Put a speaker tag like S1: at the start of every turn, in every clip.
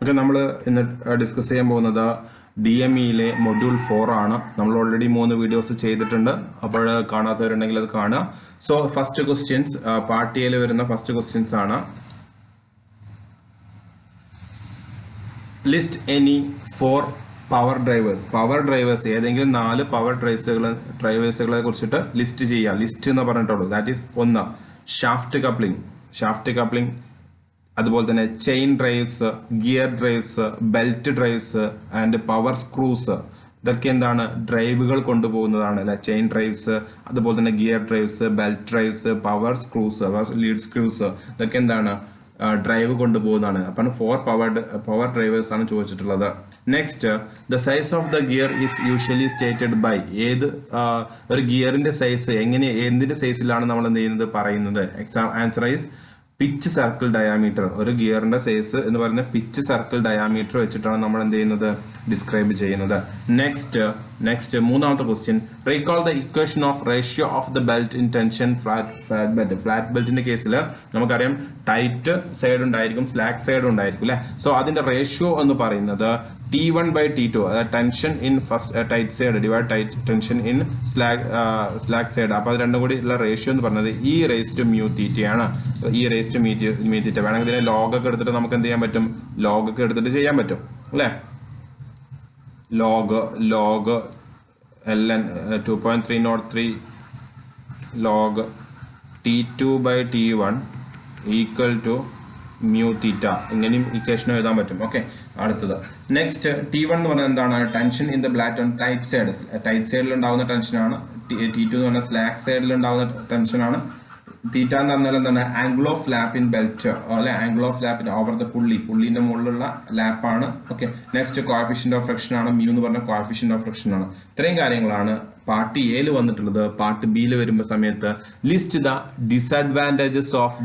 S1: Okay, നമ്മൾ ഇന്ന് discuss ചെയ്യാൻ പോകുന്നത് DME മൊഡ്യൂൾ 4 ആണ്. നമ്മൾ ഓൾറെഡി 3 വീഡിയോസ് ചെയ്തിട്ടുണ്ട്. അപ്പോൾ കാണാത്തവരുണ്ടെങ്കിൽ അത് കാണുക. സോ ഫസ്റ്റ് ക്വസ്റ്റ്യൻസ് പാർട്ട് എയിൽ വരുന്ന ഫസ്റ്റ് ക്വസ്റ്റ്യൻസ് ആണ്. List any 4 power drivers. Power drivers ഏതെങ്കിലും 4 പവർ ഡ്രൈവേഴ്സുകളെ കുറിച്ചിട്ട് ലിസ്റ്റ് ചെയ്യുക. ലിസ്റ്റ് എന്ന് പറഞ്ഞിട്ടുള്ളൂ. ദാറ്റ് ഈസ് 1 ഷാഫ്റ്റ് കപ്ലിംഗ്, അതുപോലെ തന്നെ chain drives, gear drives, belt drives and power screws. ഇതൊക്കെ എന്താണ്? ഡ്രൈവുകൾ കൊണ്ടുപോകുന്നതാണ് അല്ലെ. ചെയിൻ ഡ്രൈവ്സ്, അതുപോലെ തന്നെ gear drives, belt drives, power screws, lead screws, ഇതൊക്കെ എന്താണ്? ഡ്രൈവ് കൊണ്ടുപോകുന്നതാണ്. അപ്പം 4 പവർ ഡ്രൈവേഴ്സ് ആണ് ചോദിച്ചിട്ടുള്ളത്. Next, the size of the gear is usually stated by. ഒരു ഗിയറിന്റെ സൈസ് എന്തിന്റെ സൈസിലാണ് നമ്മൾ എന്ത് ചെയ്യുന്നത് പറയുന്നത്? Answer is pitch circle diameter. ഒരു ഗിയറിന്റെ സൈസ് എന്ന് പറയുന്ന പിച്ച് സർക്കിൾ ഡയാമീറ്റർ വെച്ചിട്ടാണ് നമ്മൾ എന്ത് ചെയ്യുന്നത്? ഡിസ്ക്രൈബ് ചെയ്യുന്നത്. നെക്സ്റ്റ് മൂന്നാമത്തെ question, recall the equation of ratio of the belt in tension flat belt. Flat ബെൽറ്റിന്റെ കേസിൽ നമുക്കറിയാം ടൈറ്റ് സൈഡ് ഉണ്ടായിരിക്കും, സ്ലാക്ക് സൈഡ് ഉണ്ടായിരിക്കും അല്ലെ. സോ അതിന്റെ റേഷ്യോ എന്ന് പറയുന്നത് T1/T2, അതായത് tension in first tight side divide tension in slack side. അപ്പൊ അത് രണ്ടും കൂടി ഉള്ള റേഷ്യോ എന്ന് പറഞ്ഞത് E⁻μθ ആണ്. E⁻μθ വേണമെങ്കിൽ ഇതിനെ ലോഗ് ഒക്കെ എടുത്തിട്ട് നമുക്ക് എന്ത് ചെയ്യാൻ പറ്റും? ലോഗ് ഒക്കെ എടുത്തിട്ട് ചെയ്യാൻ പറ്റും അല്ലെ. Log ln 2.303 log T2/T1 equal to μθ. ഇങ്ങനെയും ഇക്വേഷൻ എഴുതാൻ പറ്റും. ഓക്കെ, അടുത്തത് നെക്സ്റ്റ് T1 എന്ന് പറഞ്ഞാൽ എന്താണ്? Tension in the Blatt on tight സൈഡിൽ ഉണ്ടാകുന്ന ടെൻഷനാണ്. T2 എന്ന് പറഞ്ഞാൽ സ്ലാക്ക് സൈഡിൽ ഉണ്ടാകുന്ന ടെൻഷനാണ്. തീറ്റ എന്ന് പറഞ്ഞാൽ എന്താണ്? Angle of lap in belt അല്ലെ. ആംഗിൾ ഓഫ് ലാപ്പിൻ ഓവർ ദ പുള്ളിന്റെ മുകളിലുള്ള ലാപ്പാണ്. Okay, next coefficient of friction ആണ്. മ്യൂ എന്ന് പറഞ്ഞ കോഎഫിഷ്യന്റ് ഓഫ് ഫ്രിക്ഷൻ ആണ്. ഇത്രയും കാര്യങ്ങളാണ് പാർട്ട് എയിൽ വന്നിട്ടുള്ളത്. പാർട്ട് ബിയിൽ വരുമ്പോൾ സമയത്ത് ലിസ്റ്റ് ദ ഡിസഡ്വാൻറ്റേജസ് ഓഫ്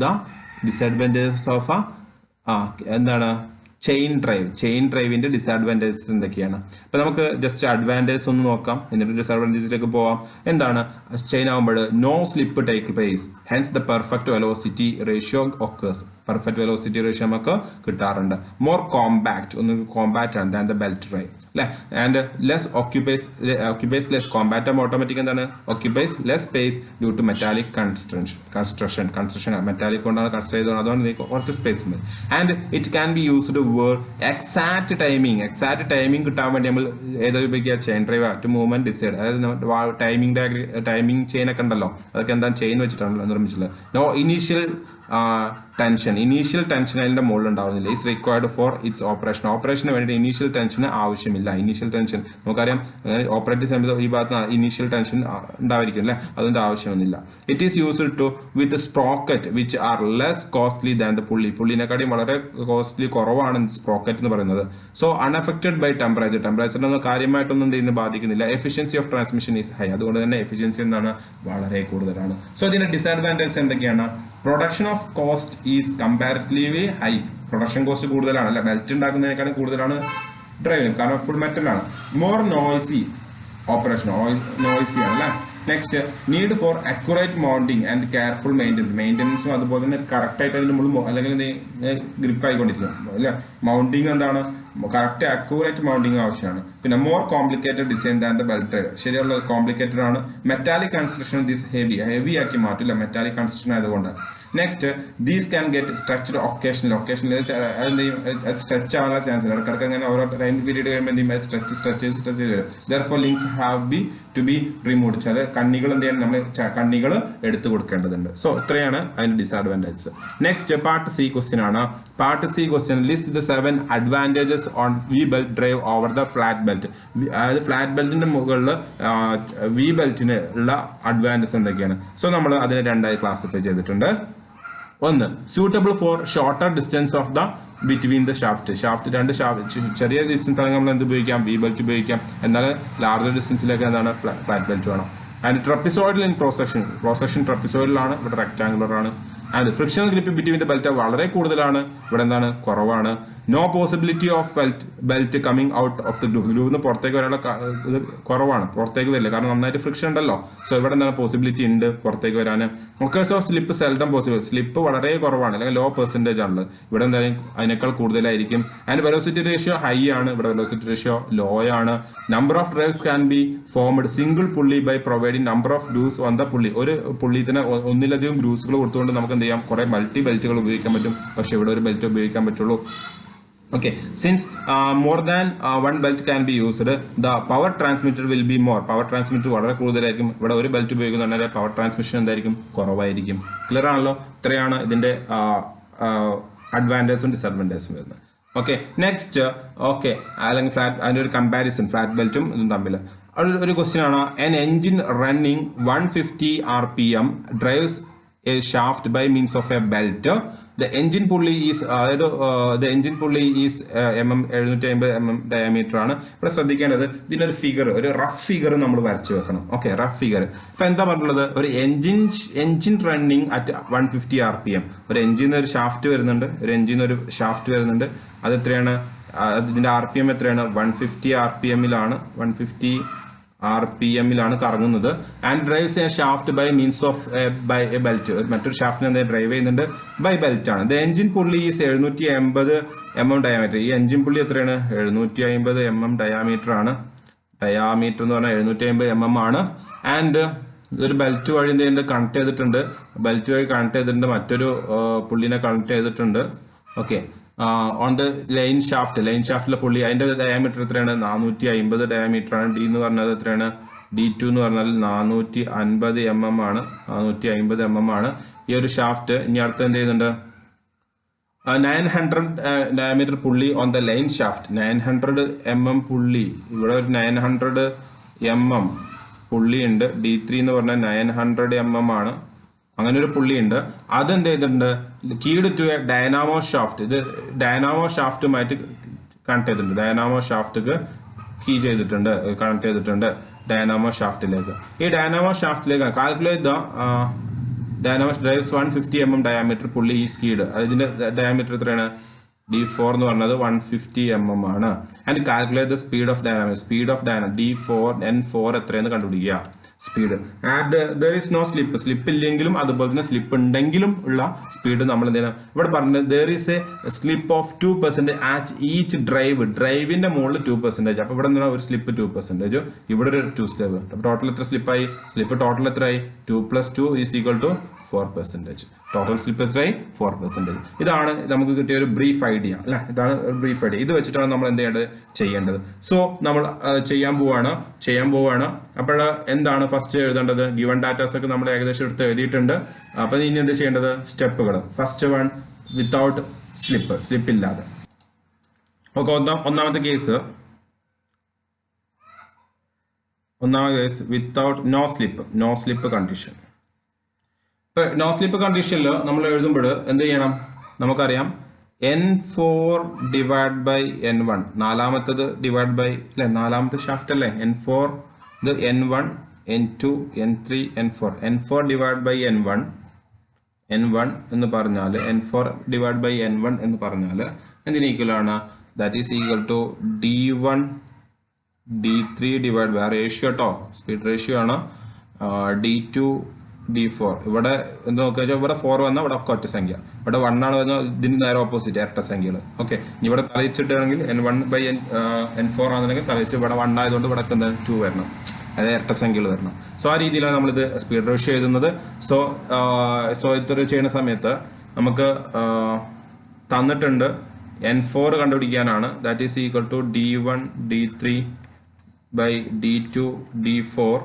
S1: എന്താണ്? ചെയിൻ ഡ്രൈവിന്റെ ഡിസഡ്വാൻറ്റേജസ് എന്തൊക്കെയാണ്? അപ്പൊ നമുക്ക് ജസ്റ്റ് അഡ്വാൻറ്റേജസ് ഒന്ന് നോക്കാം, എന്നിട്ട് ഡിസഡ്വാൻറ്റേജിലേക്ക് പോവാം. എന്താണ്? ചെയിൻ ആകുമ്പോൾ no slip take place, hence the perfect velocity ratio occurs. Perfect velocity ratio നമുക്ക് കിട്ടാറുണ്ട്. മോർ കോമ്പാക്ട് ആണ് ദാൻ ദ ബെൽറ്റ് ഡ്രൈവ് അല്ലെ. And less occupies less compact ആകുമ്പോൾ ഓട്ടോമാറ്റിക് എന്താണ്? Occupies less space due to metallic construction metallic കൊണ്ടാണ് construct ചെയ്തത്, അതുകൊണ്ട് കുറച്ച് സ്പേസ് ഉണ്ട്. And it can be used where exact timing കിട്ടാൻ വേണ്ടി നമ്മൾ ഏതോ ഉപയോഗിക്കുക? Chain drive to movement decide. അതായത് ടൈമിംഗ് ചെയിൻ ഒക്കെ ഉണ്ടല്ലോ, അതൊക്കെ എന്താണ്? ചെയിൻ വെച്ചിട്ടാണല്ലോ നിർമ്മിച്ചത്. നോ ഇനീഷ്യൽ ടെൻഷൻ അതിന്റെ മുകളിൽ ഉണ്ടാവുന്നില്ല. ഈസ് റിക്വയർഡ് ഫോർ ഇറ്റ്സ് ഓപ്പറേഷന് വേണ്ടി ഇനീഷ്യൽ ടെൻഷന് ആവശ്യമില്ല. ഇനീഷ്യൽ ടെൻഷൻ നമുക്കറിയാം, ഓപ്പറേറ്റ് സമയത്ത് ഈ ഭാഗത്ത് ഇനീഷ്യൽ ടെൻഷൻ ഉണ്ടായിരിക്കും അല്ലെ, അതിന്റെ ആവശ്യമൊന്നുമില്ല. It is used to with sprocket which are less costly than the പുള്ളിനെക്കാട്ടിയും വളരെ കോസ്റ്റ്ലി കുറവാണ് സ്പ്രോക്കറ്റ് എന്ന് പറയുന്നത്. സോ അൺഅഫക്റ്റഡ് ബൈ ടെമ്പറേച്ചറിനൊന്നും കാര്യമായിട്ടൊന്നും ഇതിനെ ബാധിക്കുന്നില്ല. Efficiency of transmission is high, അതുകൊണ്ട് തന്നെ എഫിഷ്യൻസി എന്താണ്? വളരെ കൂടുതലാണ്. സോ ഇതിന്റെ ഡിസഡ്വാൻറ്റേജ് എന്തൊക്കെയാണ്? Production of cost is comparatively high. Production cost കൂടുതലാണ് അല്ലെ, ബെൽറ്റ് ഉണ്ടാക്കുന്നതിനേക്കാളും കൂടുതലാണ് ഡ്രൈവിംഗ്, കാരണം ഫുൾ മെറ്റൽ ആണ്. മോർ നോയ്സി ഓപ്പറേഷൻ, നോയ്സി ആണ് അല്ലെ. Next, need for accurate mounting and careful മെയിൻ്റെനൻസും അതുപോലെ തന്നെ കറക്റ്റ് ആയിട്ട് അതിന് മുകളിൽ അല്ലെങ്കിൽ ഗ്രിപ്പ് ആയിക്കൊണ്ടിരിക്കും അല്ലെ. മൗണ്ടിങ് എന്താണ്? കറക്റ്റ് അക്യൂറേറ്റ് മൗണ്ടിങ് ആവശ്യമാണ്. പിന്നെ more complicated design than the belt drive. ശരിയുള്ള കോംപ്ലിക്കേറ്റഡ് ആണ്. മെറ്റാലിക് കൺസ്ട്രക്ഷൻ ദിസ് ഹെവി ആക്കി മാറ്റില്ല മെറ്റാലിക് കൺസ്ട്രക്ഷൻ ആയതുകൊണ്ട്. Next, these can get stretched occasionally stretch ആവാനുള്ള ചാൻസ് ഉണ്ട്. ഇടയ്ക്കിടയ്ക്ക് അങ്ങനെ ഓരോ ടൈം പീരീഡ് കഴിയുമ്പോൾ എന്ത് ചെയ്യും? സ്ട്രെച്ച് ചെയ്ത് വരും. Therefore links have to be removed. ചില കണ്ണികൾ എന്ത് ചെയ്യണം? നമ്മൾ കണ്ണികൾ എടുത്തു കൊടുക്കേണ്ടതുണ്ട്. സോ ഇത്രയാണ് അതിന്റെ disadvantages. Next part C question ആണ്. Part C question, list the 7 advantages on V belt drive over the flat belt. അതായത് ഫ്ലാറ്റ് ബെൽറ്റിന്റെ മുകളിൽ വി ബെൽറ്റിന് ഉള്ള അഡ്വാൻറ്റേജസ് എന്തൊക്കെയാണ്? സോ നമ്മൾ അതിനെ രണ്ടായി ക്ലാസിഫൈ ചെയ്തിട്ടുണ്ട്. 1, suitable for shorter distance of the between the shaft. ചെറിയ ഡിസ്റ്റൻസ് ആണെങ്കിൽ നമ്മൾ എന്ത് ഉപയോഗിക്കാം? വി ബെൽറ്റ് ഉപയോഗിക്കാം. എന്നാൽ ലാർജർ ഡിസ്റ്റൻസിലേക്ക് എന്താണ്? ഫ്ലാറ്റ് ബെൽറ്റ് വേണം. ആൻഡ് ട്രപ്പിസോയിഡൽ ഇൻ ക്രോസ് ട്രപ്പിസോയിഡലാണ്, ഇവിടെ റെക്ടാങ്കുലർ ആണ്. And frictional grip between the belt വളരെ കൂടുതലാണ്, ഇവിടെ എന്താണ്? കുറവാണ്. No possibility of belt coming out of the group നിന്ന് പുറത്തേക്ക് വരാനുള്ള ഇത് കുറവാണ്, പുറത്തേക്ക് വരില്ല, കാരണം നന്നായിട്ട് ഫ്രിക്ഷൻ ഉണ്ടല്ലോ. സോ ഇവിടെ എന്താണ് പോസിബിലിറ്റി ഉണ്ട് പുറത്തേക്ക് വരാൻ. Occurs of slip seldom possible, slip വളരെ കുറവാണ് അല്ലെങ്കിൽ ലോ പെർസെൻറ്റേജ് ആണുള്ളത്. ഇവിടെ എന്തായാലും അതിനേക്കാൾ കൂടുതലായിരിക്കും. ആൻഡ് വെലോസിറ്റി റേഷ്യോ ഹൈ ആണ്, ഇവിടെ വെലോസിറ്റി റേഷ്യോ ലോ ആണ്. Number of drives can be formed single pulley by providing number of grooves on the pulley. ഒരു പുള്ളി തന്നെ ഒന്നിലധികം ഗ്രൂസുകൾ കൊടുത്തുകൊണ്ട് നമുക്ക് എന്ത് ചെയ്യാം, കുറെ മൾട്ടി ബെൽറ്റുകൾ ഉപയോഗിക്കാൻ പറ്റും. പക്ഷെ ഇവിടെ ഒരു ബെൽറ്റ് ഉപയോഗിക്കാൻ പറ്റുള്ളൂ. Okay, since more than one belt can be used, the power transmitter will be more. Power transmitter വളരെ കൂടുതലായിരിക്കും. ഇവിടെ ഒരു ബെൽറ്റ് ഉപയോഗിക്കുന്നുണ്ടെങ്കിൽ പവർ ട്രാൻസ്മിഷൻ എന്തായിരിക്കും, കുറവായിരിക്കും. ക്ലിയർ ആണല്ലോ? ഇത്രയാണ് ഇതിന്റെ അഡ്വാൻറ്റേജും ഡിസഡ്വാൻറ്റേജും വരുന്നത്. ഓക്കെ, നെക്സ്റ്റ് ഓക്കെ അല്ലെങ്കിൽ ഫ്ലാറ്റ്, അതിന്റെ ഒരു കമ്പാരിസൺ ഫ്ലാറ്റ് ബെൽറ്റും ഇതും തമ്മിൽ ഒരു ക്വസ്റ്റ്യൻ ആണ്. an engine running 150 rpm drives a shaft by means of a belt. The engine pulley is the engine pulley is 750 mm diameter ആണ്. ഇവിടെ ശ്രദ്ധിക്കേണ്ടത് ഇതിന്റെ ഒരു ഫിഗർ, ഒരു റഫ് ഫിഗർ നമ്മൾ വരച്ചു വെക്കണം. Okay, rough figure. ഇപ്പൊ എന്താ പറഞ്ഞിട്ടുള്ളത്, ഒരു എഞ്ചിൻ റണ്ണിങ് അറ്റ് 150 rpm. ഒരു എഞ്ചിൻ ഒരു ഷാഫ്റ്റ് വരുന്നുണ്ട്, അത് എത്രയാണ്, ഇതിന്റെ RPM എത്രയാണ്, 150 rpm-ലാണ്, 150 rpm-ലാണ് കറങ്ങുന്നത്. And drives a shaft by means of by a belt, മറ്റൊരു ഷാഫ്റ്റിനെ എന്താ ഡ്രൈവ് ചെയ്യുന്നുണ്ട്, ബൈ ബെൽറ്റ് ആണ്. The engine pulley is 750 mm diameter. ഈ എഞ്ചിൻ പുള്ളി എത്രയാണ്, 750 mm ഡയാമീറ്റർ ആണ്. ഡയാമീറ്റർ എന്ന് പറഞ്ഞാൽ 750 mm ആണ്. ആൻഡ് ഇതൊരു ബെൽറ്റ് വഴി എന്ത് കണക്ട് ചെയ്തിട്ടുണ്ട്, ബെൽറ്റ് വഴി കണക്ട് ചെയ്തിട്ടുണ്ട്, മറ്റൊരു പുള്ളിനെ കണക്ട് ചെയ്തിട്ടുണ്ട്. ഓക്കെ, ഓൺ ദ ലൈൻ ഷാഫ്റ്റിലെ പുള്ളി, അതിന്റെ ഡയാമീറ്റർ എത്രയാണ്, 450 ഡയാമീറ്റർ ആണ്. ഡി എന്ന് പറഞ്ഞത് എത്രയാണ്, D2 എന്ന് പറഞ്ഞാൽ 450 mm ആണ്, 450 mm ആണ് ഈ ഒരു ഷാഫ്റ്റ്. ഇനി അടുത്ത് എന്ത് ചെയ്യുന്നുണ്ട്, 900 ഡയമീറ്റർ പുള്ളി on the line shaft. 900 mm പുള്ളി, ഇവിടെ ഒരു 900 mm പുള്ളി ഉണ്ട്. D3 എന്ന് പറഞ്ഞാൽ 900 mm ആണ്. അങ്ങനെ ഒരു പുള്ളി ഉണ്ട്. അതെന്ത് ചെയ്തിട്ടുണ്ട്, keyed to a dynamo shaft. ഇത് ഡൈനാമോ ഷാഫ്റ്റുമായിട്ട് കണക്ട് ചെയ്തിട്ടുണ്ട്, ഡൈനാമോ ഷാഫ്റ്റ് കണക്ട് ചെയ്തിട്ടുണ്ട് ഡൈനാമോ ഷാഫ്റ്റിലേക്ക്. ഈ ഡൈനാമോ ഷാഫ്റ്റിലേക്ക് calculate the dynamo drives 150 mm diameter pulley ഈ സ്കീഡ്. അതിന്റെ ഡയാമീറ്റർ എത്രയാണ്, D4 എന്ന് പറഞ്ഞത് 150 mm ആണ്. And calculate the speed of dynamo, D4 N4 എത്രയെന്ന് കണ്ടുപിടിക്കുക speed. And there is no slip ഇല്ലെങ്കിലും അതുപോലെ തന്നെ സ്ലിപ്പ് ഉണ്ടെങ്കിലും ഉള്ള സ്പീഡ് നമ്മൾ എന്ത് ചെയ്യണം, ഇവിടെ പറഞ്ഞത് there is a slip of 2% at each ഡ്രൈവിന്റെ മുകളിൽ 2%. അപ്പൊ ഇവിടെ എന്താണ്, ഒരു സ്ലിപ്പ് 2%, ഇവിടെ ഒരു 2 സ്ലിപ്പ്. അപ്പൊ ടോട്ടൽ എത്ര സ്ലിപ്പായി, സ്ലിപ്പ് ടോട്ടൽ എത്രയായി, 2 + 2 = 4%. ടോട്ടൽ സ്ലിപ്പ് എത്രയായി, 4%. ഇതാണ് നമുക്ക് കിട്ടിയ ഒരു ബ്രീഫ് ഐഡിയ അല്ലെ. ഇതാണ് ബ്രീഫ് ഐഡിയ. ഇത് വെച്ചിട്ടാണ് നമ്മൾ എന്ത് ചെയ്യേണ്ടത്. സോ നമ്മൾ ചെയ്യാൻ പോവാണ്. അപ്പോൾ എന്താണ് ഫസ്റ്റ് എഴുതേണ്ടത്, ഗിവൺ ഡാറ്റാസ് ഒക്കെ നമ്മൾ ഏകദേശം എടുത്ത് എഴുതിയിട്ടുണ്ട്. അപ്പൊ ഇനി എന്ത് ചെയ്യേണ്ടത്, സ്റ്റെപ്പുകൾ. ഫസ്റ്റ് വൺ, വിത്തൗട്ട് സ്ലിപ്പ് ഇല്ലാതെ. ഓക്കെ, ഒന്നാമത്തെ case without no slip condition. No slip കണ്ടീഷനിൽ നമ്മൾ എഴുതുമ്പോൾ എന്ത് ചെയ്യണം, നമുക്കറിയാം N4 / N1, നാലാമത്തത് ഡിവൈഡ് ബൈ അല്ലെ, നാലാമത്തെ ഷാഫ്റ്റ് അല്ലേ N4, ഇത് N1 N2 N3 N4. N4 / N1 എന്ന് പറഞ്ഞാൽ N4 / N1 എന്ന് പറഞ്ഞാൽ എന്തിന് ഈക്വൽ ആണ്, that is equal to D1 D3 divide by ratio കേട്ടോ, സ്പീഡ് റേഷ്യോ ആണ്, D2 D4. ഇവിടെ എന്ത് നോക്കുക, ഇവിടെ 4 വന്നാൽ ഇവിടെ ഒക്കെ ഒറ്റ സംഖ്യ, ഇവിടെ 1 ആണ് വരുന്നത്, ഇതിന് നേരെ ഓപ്പോസിറ്റ് ഇരട്ട സംഖ്യകൾ. ഓക്കെ, ഇവിടെ തലയിച്ചിട്ടാണെങ്കിൽ N1/N4 ആണെന്നുണ്ടെങ്കിൽ തലയിച്ച് ഇവിടെ 1 ആയതുകൊണ്ട് ഇവിടെ 2 വരണം, അതായത് ഇരട്ട സംഖ്യകൾ വരണം. സോ ആ രീതിയിലാണ് നമ്മളിത് സ്പീഡ് റേഷ്യോ എഴുതുന്നത്. സോ ഇത്ര ചെയ്യുന്ന സമയത്ത് നമുക്ക് തന്നിട്ടുണ്ട് N4 കണ്ടുപിടിക്കാനാണ്. That is equal to D1 D3 / D2 D4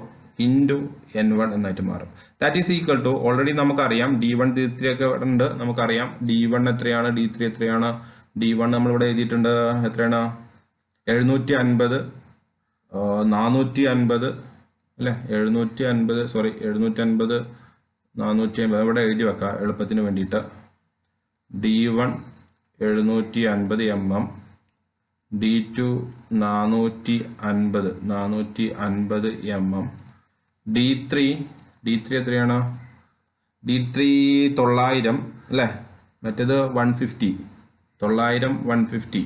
S1: into N1 എന്നായിട്ട് മാറും. That is equal to, already നമുക്കറിയാം D1 D3 ഒക്കെ ഉണ്ട്, നമുക്കറിയാം D1 എത്രയാണ്, D3 എത്രയാണ്. D1 നമ്മളിവിടെ എഴുതിയിട്ടുണ്ട്, എത്രയാണ്, 750 450 അല്ലെ, 750 750 450 ഇവിടെ എഴുതി വെക്കാം എളുപ്പത്തിന് വേണ്ടിയിട്ട്. D1 750 mm, D2 450 mm, D3 എത്രയാണ്, D3 900 അല്ലേ, മറ്റേത് 150 900 150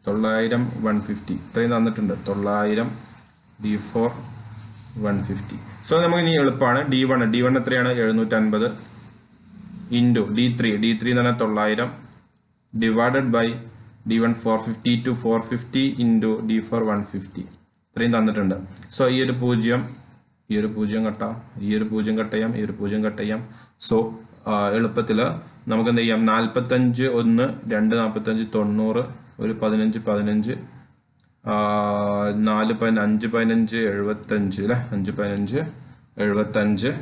S1: 900 150 ഇത്രയും തന്നിട്ടുണ്ട് 900 D4 150. സോ നമുക്ക് ഇനി എളുപ്പമാണ് D1 എത്രയാണ് 750 ഇൻറ്റു D3 എന്ന് പറഞ്ഞാൽ 900 divided by D1 450 to 450 into D4 150 ഇത്രയും തന്നിട്ടുണ്ട്. സോ ഈ ഒരു പൂജ്യം കട്ടാം, ഈ ഒരു പൂജ്യം കട്ട് ചെയ്യാം. സോ എളുപ്പത്തിൽ നമുക്ക് എന്ത് ചെയ്യാം 45 1 2 45 90 ഒരു 15 15 4 5 15 75 അല്ലേ 5 15 75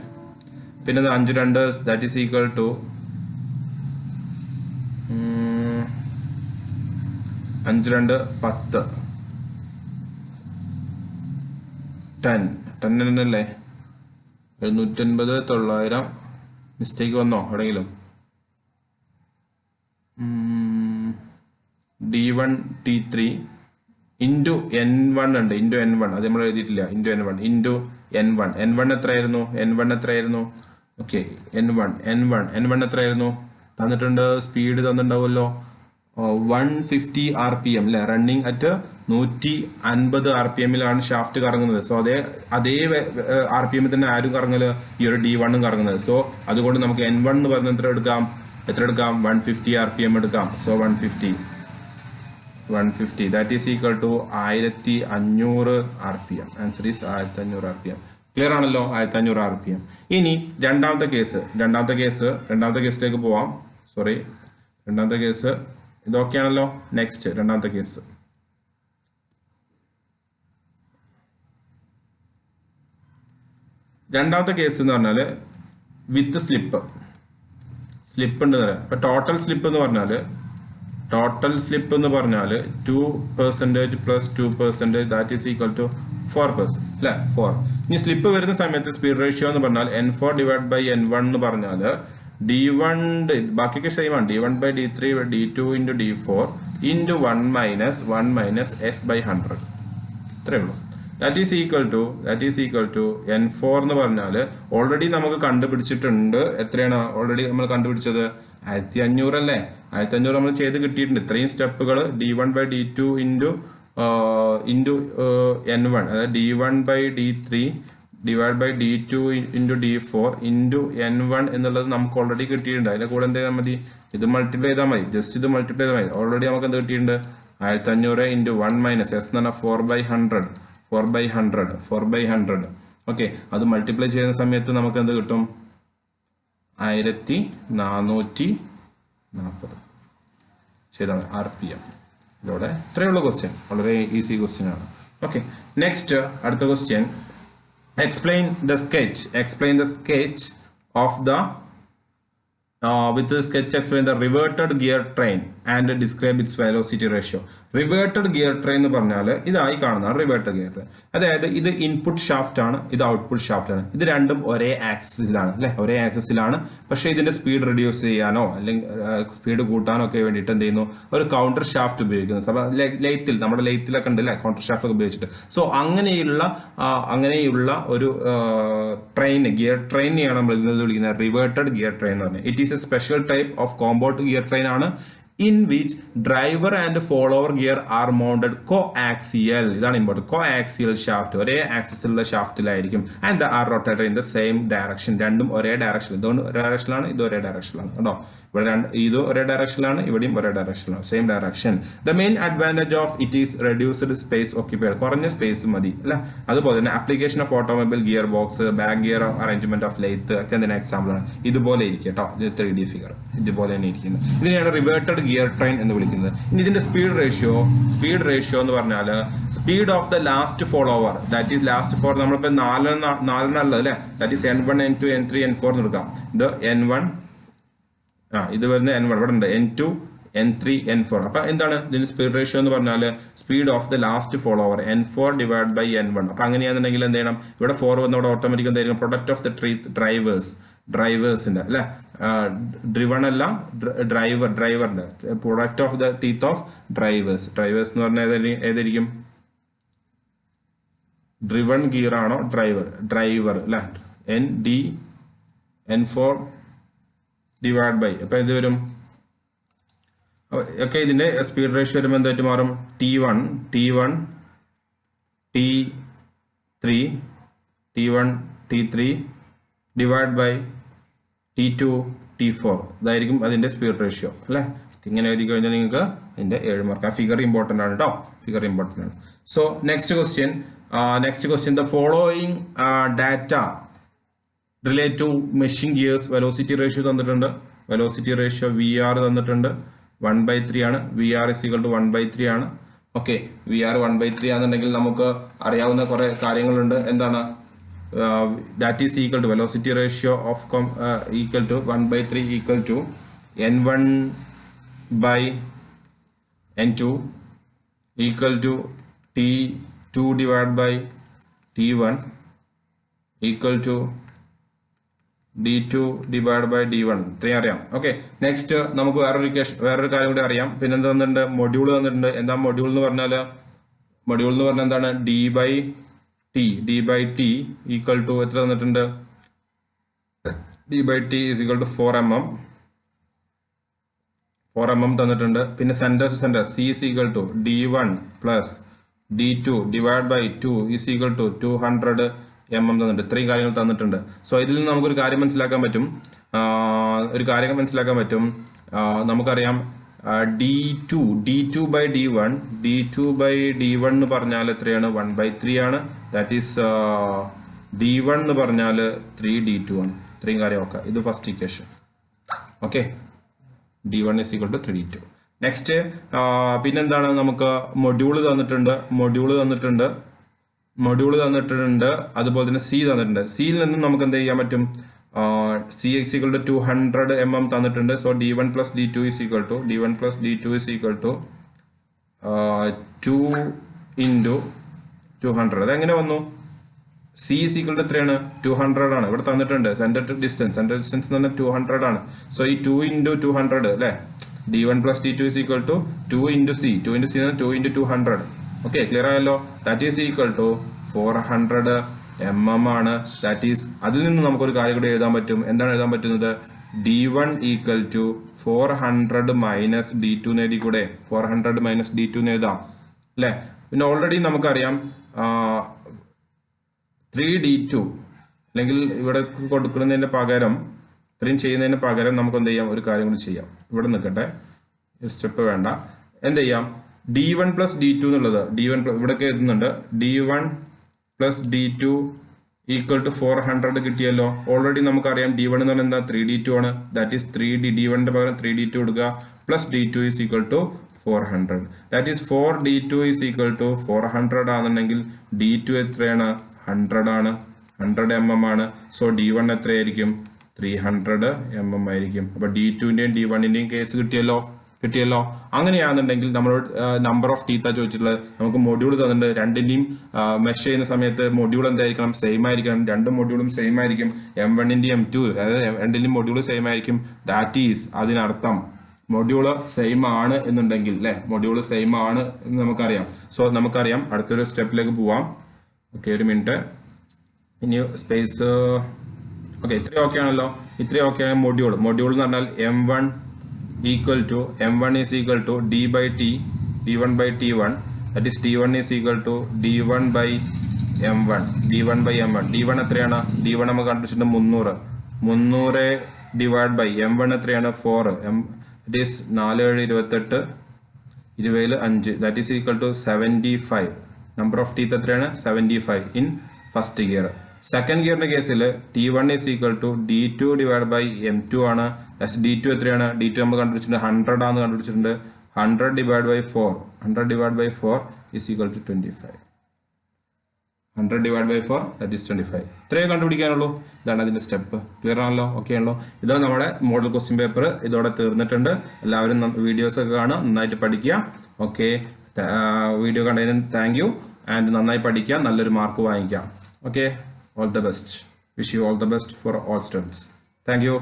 S1: പിന്നെ 5 2 ദാറ്റ് ഈസ് ഈക്വൽ ടു 5 2 10 10 അല്ലേ 750 900 മിസ്റ്റേക്ക് വന്നോ എവിടെയെങ്കിലും D1 T3 ഇൻറ്റു N1 ഉണ്ട് ഇൻറ്റു N1 അത് നമ്മൾ എഴുതിയിട്ടില്ല ഇൻറ്റു N1 എത്രയായിരുന്നു ഓക്കെ N1 എത്രയായിരുന്നു തന്നിട്ടുണ്ട് സ്പീഡ് തന്നിട്ടുണ്ടാവുമല്ലോ 150 RPM അല്ലെ റണ്ണിങ് അറ്റ് 150 RPM ഷാഫ്റ്റ് കറങ്ങുന്നത്. സോ അതേ RPM തന്നെ ആരും കറങ്ങല് ഈ ഒരു D1 കറങ്ങുന്നത്. സോ അതുകൊണ്ട് നമുക്ക് N1 എന്ന് പറഞ്ഞ എത്ര എടുക്കാം 150 RPM എടുക്കാം. So 150 that is equal to 1500 RPM. Answer is 1500 RPM. Clear ആണല്ലോ 1500 RPM. ഇനി രണ്ടാമത്തെ കേസിലേക്ക് പോവാം. രണ്ടാമത്തെ കേസ് ഇതൊക്കെയാണല്ലോ. നെക്സ്റ്റ് രണ്ടാമത്തെ കേസ് എന്ന് പറഞ്ഞാൽ വിത്ത് സ്ലിപ്പ് ഉണ്ട്. അപ്പൊ ടോട്ടൽ സ്ലിപ്പ് എന്ന് പറഞ്ഞാൽ 2% plus 2% that is equal to 4% അല്ലെ 4. ഇനി സ്ലിപ്പ് വരുന്ന സമയത്ത് സ്പീഡ് റേഷ്യോ എന്ന് പറഞ്ഞാൽ N4 ഡിവൈഡ് ബൈ N1 എന്ന് പറഞ്ഞാൽ D1 ബാക്കിയൊക്കെ സെയിം ആണ്. D1 by D3 D2 into D4 into 1 minus S by 100 ഇത്രയേ ഉള്ളൂ. That is equal to N4 എന്ന് പറഞ്ഞാൽ ഓൾറെഡി നമുക്ക് കണ്ടുപിടിച്ചിട്ടുണ്ട്. എത്രയാണ് ഓൾറെഡി നമ്മൾ കണ്ടുപിടിച്ചത് 1500 അല്ലേ 1500 നമ്മൾ ചെയ്ത് കിട്ടിയിട്ടുണ്ട്. ഇത്രയും സ്റ്റെപ്പുകൾ D1 by D2 into N1 അതായത് D1 by D3 divide by D2 into D4 into N1 എന്നുള്ളത് നമുക്ക് ഓൾറെഡി കിട്ടിയിട്ടുണ്ട്. അതിന്റെ കൂടെ എന്ത് ചെയ്താൽ മതി ഇത് മൾട്ടിപ്ലൈ ചെയ്താൽ മതി. ജസ്റ്റ് ഇത് മൾട്ടിപ്ലൈ ചെയ്താൽ മതി. ഓൾറെഡി നമുക്ക് എന്ത് കിട്ടിയിട്ടുണ്ട് 1500 into 1 minus S എന്ന് പറഞ്ഞാൽ 4/100 ഓക്കെ. അത് മൾട്ടിപ്ലൈ ചെയ്യുന്ന സമയത്ത് നമുക്ക് എന്ത് കിട്ടും 1440 ചെയ്താൽ RPM. ഇതോടെ ഇത്രയുള്ള ക്വസ്റ്റ്യൻ വളരെ ഈസി ക്വസ്റ്റ്യൻ ആണ്. ഓക്കെ നെക്സ്റ്റ് അടുത്ത question explain the sketch of the with the sketch explain the reverted gear train and describe its velocity ratio. Reverted gear train എന്ന് പറഞ്ഞാൽ ഇതായി കാണുന്ന റിവേർട്ടഡ് ഗിയർ ട്രെയിൻ. അതായത് ഇത് ഇൻപുട്ട് ഷാഫ്റ്റ് ആണ്, ഇത് ഔട്ട്പുട്ട് ഷാഫ്റ്റ് ആണ്. ഇത് രണ്ടും ഒരേ ആക്സിസിലാണ് അല്ലെ ഒരേ ആക്സിസിലാണ്. പക്ഷേ ഇതിന്റെ സ്പീഡ് റെഡ്യൂസ് ചെയ്യാനോ അല്ലെങ്കിൽ സ്പീഡ് കൂട്ടാനോ ഒക്കെ വേണ്ടിയിട്ട് എന്ത് ചെയ്യുന്നു ഒരു കൗണ്ടർ ഷാഫ്റ്റ് ഉപയോഗിക്കുന്നു. ലെയ്ത്തിൽ നമ്മുടെ ലെയ്ത്തിലൊക്കെ ഉണ്ട് അല്ലെ കൗണ്ടർ ഷാഫ്റ്റ് ഒക്കെ ഉപയോഗിച്ചിട്ട്. സോ അങ്ങനെയുള്ള ഒരു ഗിയർ ട്രെയിനെയാണ് നമ്മൾ വിളിക്കുന്നത് റിവേർട്ടഡ് ഗിയർ ട്രെയിൻ എന്ന് പറഞ്ഞാൽ. It is A special type of compound gear train ആണ് in which driver and follower gear are mounted coaxial. ഇതാണ് ഇമ്പോർട്ടൻറ്റ്. coaxial ഷാഫ്റ്റ് ഒരേ ആക്സിസിലുള്ള ഷാഫ്റ്റിലായിരിക്കും. And the are rotated in the same direction. രണ്ടും ഒരേ direction. ഇതുകൊണ്ട് ഒരേ ഡയറക്ഷനിലാണ്, ഇത് ഒരേ ഡയറക്ഷനിലാണ് കേട്ടോ. ഇവിടെ ഇത് ഒരേ ഡയറക്ഷനിലാണ്, ഇവിടെയും ഒരേ ഡയറക്ഷനിലാണ്, same direction. The main advantage of it is reduced space occupied. കുറഞ്ഞ സ്പേസ് മതി അല്ല. അതുപോലെ തന്നെ application of automobile gear box, back gear arrangement of lathe ഒക്കെ എന്തിനാ എക്സാമ്പിൾ ആണ്. ഇതുപോലെ ഇരിക്കും കേട്ടോ. ഇത് 3D ഫിഗർ ഇതുപോലെ തന്നെ ഇരിക്കുന്നത്. ഇതിനെയാണ് റിവേർട്ടഡ് ഗിയർ ട്രെയിൻ എന്ന് വിളിക്കുന്നത്. ഇനി ഇതിന്റെ സ്പീഡ് റേഷ്യോ എന്ന് പറഞ്ഞാൽ speed of the last follower that is last four നമ്മളിപ്പോ 4 അല്ലേ that is N1 N2 N3 N4 എന്ന് എടുക്കാം. ഇത് N1 ഇത് വരുന്ന N1 ഇവിടെ ഉണ്ട് N2 N3 N4. അപ്പൊ എന്താണ് ഇതിന്റെ സ്പീഡ് റേഷ്യോ എന്ന് പറഞ്ഞാൽ speed of the last follower N4 divide by N1. അപ്പൊ അങ്ങനെയാണെന്നുണ്ടെങ്കിൽ എന്ത് ചെയ്യണം ഇവിടെ 4 വന്ന ഇവിടെ ഓട്ടോമാറ്റിക് എന്തായിരിക്കും പ്രൊഡക്റ്റ് ഓഫ് ദ ഡ്രൈവേഴ്സിന്റെ അല്ലെ ഡ്രിവൺ അല്ല ഡ്രൈവറിന്റെ product of the teeth of drivers എന്ന് പറഞ്ഞാൽ ഏതായിരിക്കും ഡ്രിവൺ ഗിയർ ആണോ ഡ്രൈവർ അല്ലെ N4 ഡിവൈഡ് ബൈ അപ്പൊ ഇത് വരും ഒക്കെ ഇതിന്റെ സ്പീഡ് റേഷ്യോ വരുമ്പോൾ എന്തായിട്ട് മാറും? T1 T3 T1 T3 divide by T2 T4 ഇതായിരിക്കും അതിന്റെ സ്പീഡ് റേഷ്യോ അല്ലേ. ഇങ്ങനെ എഴുതി കഴിഞ്ഞാൽ നിങ്ങൾക്ക് ഇതിന്റെ 7 മാർക്ക്. ആ ഫിഗർ ഇമ്പോർട്ടന്റ് ആണ് കേട്ടോ, ഫിഗർ ഇമ്പോർട്ടന്റ് ആണ്. So next question the following data relate to machine gears. Velocity ratio തന്നിട്ടുണ്ട്, വെലോസിറ്റി റേഷ്യോ VR തന്നിട്ടുണ്ട് 1/3 ആണ്. VR = 1/3 ആണ്. ഓക്കെ, VR 1/3 ആണെന്നുണ്ടെങ്കിൽ നമുക്ക് അറിയാവുന്ന കുറെ കാര്യങ്ങളുണ്ട്. എന്താണ്? that is equal to velocity ratio of equal to 1/3 equal to N1 by N2 equal to T2 divided by T1 equal to D2 divided by D1. ഇത്രയും അറിയാം. ഓക്കെ, നെക്സ്റ്റ് നമുക്ക് വേറൊരു കാര്യം കൂടി അറിയാം. പിന്നെന്താ തന്നിട്ടുണ്ട്? മൊഡ്യൂൾ തന്നിട്ടുണ്ട്. എന്താ മൊഡ്യൂൾ എന്ന് പറഞ്ഞാൽ? മൊഡ്യൂൾ എന്ന് പറഞ്ഞാൽ എന്താണ്? D by T equal to എത്ര തന്നിട്ടുണ്ട്? D by T is equal to 4 mm തന്നിട്ടുണ്ട്. പിന്നെ centre to centre C is equal to D1 plus D2 divided by 2 is equal to 200 mm തന്നിട്ടുണ്ട്. ഇത്രയും കാര്യങ്ങൾ തന്നിട്ടുണ്ട്. സോ ഇതിൽ നിന്ന് നമുക്കൊരു കാര്യം മനസ്സിലാക്കാൻ പറ്റും. നമുക്കറിയാം D2 by D1 എന്ന് പറഞ്ഞാൽ എത്രയാണ്? 1/3 ആണ്. ദാറ്റ് ഈസ് D1 എന്ന് പറഞ്ഞാൽ 3D2 ആണ്. ഇത്രയും കാര്യം നോക്കാം. ഇത് first equation. Okay, D1 is equal to 3D2. Next പിന്നെന്താണ്? നമുക്ക് മൊഡ്യൂൾ തന്നിട്ടുണ്ട്. അതുപോലെ തന്നെ C തന്നിട്ടുണ്ട്. സിയിൽ നിന്നും നമുക്ക് എന്ത് ചെയ്യാൻ പറ്റും? C is equal to 200 mm തന്നിട്ടുണ്ട്. So D1 plus D2 is equal to 2 into 200. അതെങ്ങനെ വന്നു? C is equal to എത്രയാണ്? 200 ആണ്. ഇവിടെ തന്നിട്ടുണ്ട് സെന്റർ ഡിസ്റ്റൻസ് എന്ന് പറഞ്ഞാൽ 200 ആണ്. സോ ഈ 2 into 200 അല്ലേ? D1 plus D2 is equal to 2 into C. 2 into C 2 into 200. Okay, clear ആയല്ലോ? That is equal to 400 mm ആണ്. ദാറ്റ് ഈസ് അതിൽ നിന്ന് നമുക്കൊരു കാര്യം കൂടി എഴുതാൻ പറ്റും. എന്താണ് എഴുതാൻ പറ്റുന്നത്? D1 equal to 400 minus D2 എന്ന് എഴുതി കൂടെ? 400 minus D2 എന്ന് എഴുതാം അല്ലേ? പിന്നെ ഓൾറെഡി നമുക്കറിയാം 3D2 അല്ലെങ്കിൽ ഇവിടെ കൊടുക്കുന്നതിന്റെ പകരം, ഇത്രയും ചെയ്യുന്നതിന് പകരം നമുക്ക് എന്ത് ചെയ്യാം? ഒരു കാര്യം കൂടി ചെയ്യാം. ഇവിടെ നിൽക്കട്ടെ, സ്റ്റെപ്പ് വേണ്ട. എന്ത് ചെയ്യാം? D1 plus D2 എന്നുള്ളത് ഇവിടെയൊക്കെ എഴുതുന്നുണ്ട്. D1 plus D2 equal to 400 കിട്ടിയല്ലോ. ഓൾറെഡി നമുക്കറിയാം D1 എന്ന് പറഞ്ഞാൽ എന്താ? 3D2 ആണ്. ദാറ്റ് ഈസ് D1ന്റെ പകരം 3D2 കൊടുക്കുക. Plus D2 is equal to 400. That is 4D2 is equal to 400 ആണെന്നുണ്ടെങ്കിൽ D2 എത്രയാണ്? 100 ആണ്. 100 mm ആണ്. സോ D1 എത്രയായിരിക്കും? 300 mm ആയിരിക്കും. അപ്പൊ D2ന്റെയും D1ന്റെയും കേസ് കിട്ടിയല്ലോ. അങ്ങനെയാണെന്നുണ്ടെങ്കിൽ നമ്മളോട് നമ്പർ ഓഫ് ടീത്ത ചോദിച്ചിട്ടുള്ളത്. നമുക്ക് മൊഡ്യൂൾ തന്നിട്ടുണ്ട്. രണ്ടിന്റെയും മെഷർ ചെയ്യുന്ന സമയത്ത് മൊഡ്യൂൾ എന്തായിരിക്കണം? സെയിം ആയിരിക്കണം. രണ്ട് മൊഡ്യൂളും സെയിം ആയിരിക്കും. M1ന്റെയും M2 അതായത് രണ്ടിന്റെയും മൊഡ്യൂൾ സെയിം ആയിരിക്കും. ദാറ്റ് ഈസ് അതിനർത്ഥം മൊഡ്യൂള് സെയിം ആണ് എന്നുണ്ടെങ്കിൽ അല്ലെ, മൊഡ്യൂള് സെയിം ആണ് എന്ന് നമുക്കറിയാം. സോ നമുക്കറിയാം അടുത്തൊരു സ്റ്റെപ്പിലേക്ക് പോവാം. ഓക്കെ, ഒരു മിനിറ്റ്. ഇനി സ്പേസ്. ഓക്കെ, ഇത്രയും ഓക്കെ ആണല്ലോ. ഇത്രയും ഓക്കെ ആണ്. മൊഡ്യൂൾ എന്ന് പറഞ്ഞാൽ M1 is equal to D by T, D1 by T1. That is T1 is equal to D1 by M1. D1 എത്രയാണ്? D1 നമുക്ക് കണ്ടുപിടിച്ചിട്ടുണ്ട് 300 ഡിവൈഡ് ബൈ M1 എത്രയാണ്? 4. It is 4 7 28 20 5. That is equal to 75. Number of teeth എത്രയാണ്? 75 in first gear. Second ഗിയറിന്റെ കേസിൽ T1 is equal to D2 divide by M2 ആണ്. D2 എത്രയാണ്? D2 നമ്മൾ കണ്ടുപിടിച്ചിട്ടുണ്ട് 100 ആണെന്ന് കണ്ടുപിടിച്ചിട്ടുണ്ട്. 100 divided by 4 is equal to 25. 100 divided by 4 that is 25. ഇത്രയേ കണ്ടുപിടിക്കാനുള്ളൂ. ഇതാണ് അതിന്റെ സ്റ്റെപ്പ്. ക്ലിയർ ആണല്ലോ? ഓക്കെ ആണല്ലോ? ഇതാണ് നമ്മുടെ മോഡൽ ക്വസ്റ്റ്യൻ പേപ്പർ. ഇതോടെ തീർന്നിട്ടുണ്ട്. എല്ലാവരും വീഡിയോസ് ഒക്കെ കാണുക, നന്നായിട്ട് പഠിക്കുക. ഓക്കെ, വീഡിയോ കണ്ടതിന് താങ്ക് യു. ആൻഡ് നന്നായി പഠിക്കുക, നല്ലൊരു മാർക്ക് വാങ്ങിക്കാം. Okay, all the best. Wish you all the best for all students. Thank you.